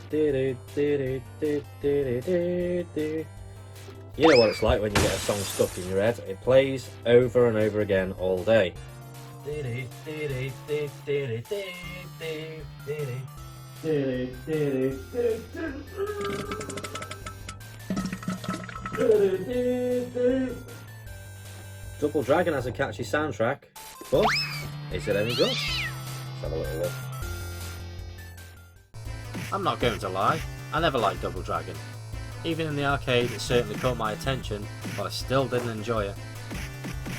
You know what it's like when you get a song stuck in your head. It plays over and over again all day. Double Dragon has a catchy soundtrack, but is it any good? Let's have a little look. I'm not going to lie, I never liked Double Dragon. Even in the arcade it certainly caught my attention, but I still didn't enjoy it.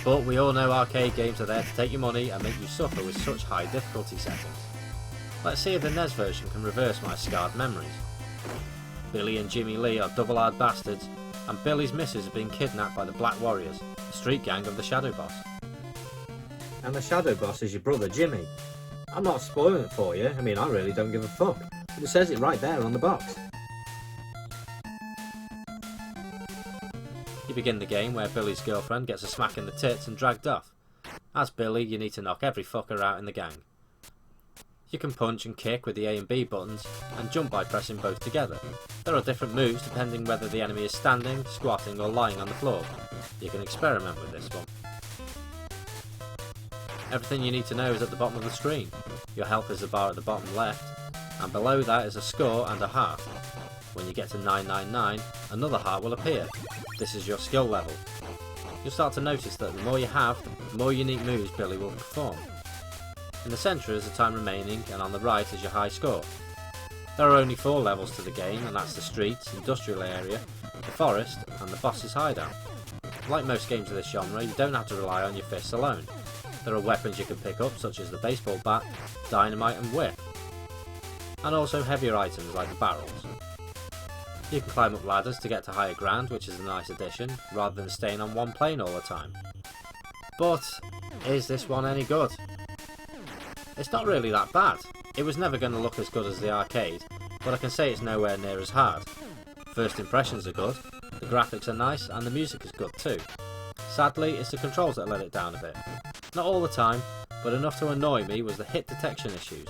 But we all know arcade games are there to take your money and make you suffer with such high difficulty settings. Let's see if the NES version can reverse my scarred memories. Billy and Jimmy Lee are double-hard bastards, and Billy's missus have been kidnapped by the Black Warriors, the street gang of the Shadow Boss. And the Shadow Boss is your brother Jimmy. I'm not spoiling it for you, I mean I really don't give a fuck. It says it right there on the box. You begin the game where Billy's girlfriend gets a smack in the tits and dragged off. As Billy, you need to knock every fucker out in the gang. You can punch and kick with the A and B buttons, and jump by pressing both together. There are different moves depending whether the enemy is standing, squatting or lying on the floor. You can experiment with this one. Everything you need to know is at the bottom of the screen. Your health is the bar at the bottom left, and below that is a score and a heart. When you get to 999, another heart will appear. This is your skill level. You'll start to notice that the more you have, the more unique moves Billy will perform. In the centre is the time remaining, and on the right is your high score. There are only 4 levels to the game, and that's the streets, industrial area, the forest, and the boss's hideout. Like most games of this genre, you don't have to rely on your fists alone. There are weapons you can pick up, such as the baseball bat, dynamite and whip, and also heavier items like the barrels. You can climb up ladders to get to higher ground, which is a nice addition, rather than staying on one plane all the time. But, is this one any good? It's not really that bad. It was never going to look as good as the arcade, but I can say it's nowhere near as hard. First impressions are good, the graphics are nice, and the music is good too. Sadly, it's the controls that let it down a bit. Not all the time, but enough to annoy me was the hit detection issues.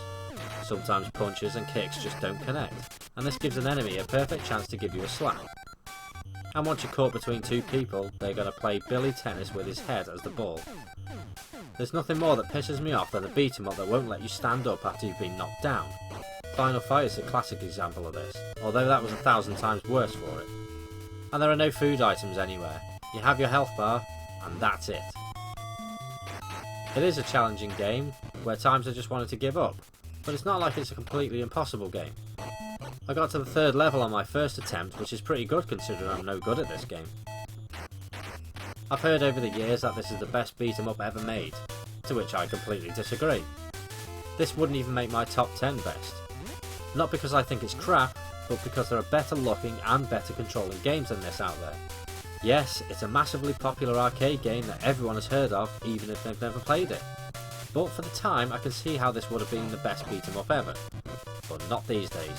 Sometimes punches and kicks just don't connect, and this gives an enemy a perfect chance to give you a slap. And once you're caught between 2 people, they're going to play Billy tennis with his head as the ball. There's nothing more that pisses me off than a beat 'em up that won't let you stand up after you've been knocked down. Final Fight is a classic example of this, although that was 1,000 times worse for it. And there are no food items anywhere. You have your health bar, and that's it. It is a challenging game, where times I just wanted to give up, but it's not like it's a completely impossible game. I got to the 3rd level on my first attempt, which is pretty good considering I'm no good at this game. I've heard over the years that this is the best beat 'em up ever made, to which I completely disagree. This wouldn't even make my top 10 best. Not because I think it's crap, but because there are better looking and better controlling games than this out there. Yes, it's a massively popular arcade game that everyone has heard of, even if they've never played it. But for the time, I can see how this would have been the best beat 'em up ever. But not these days.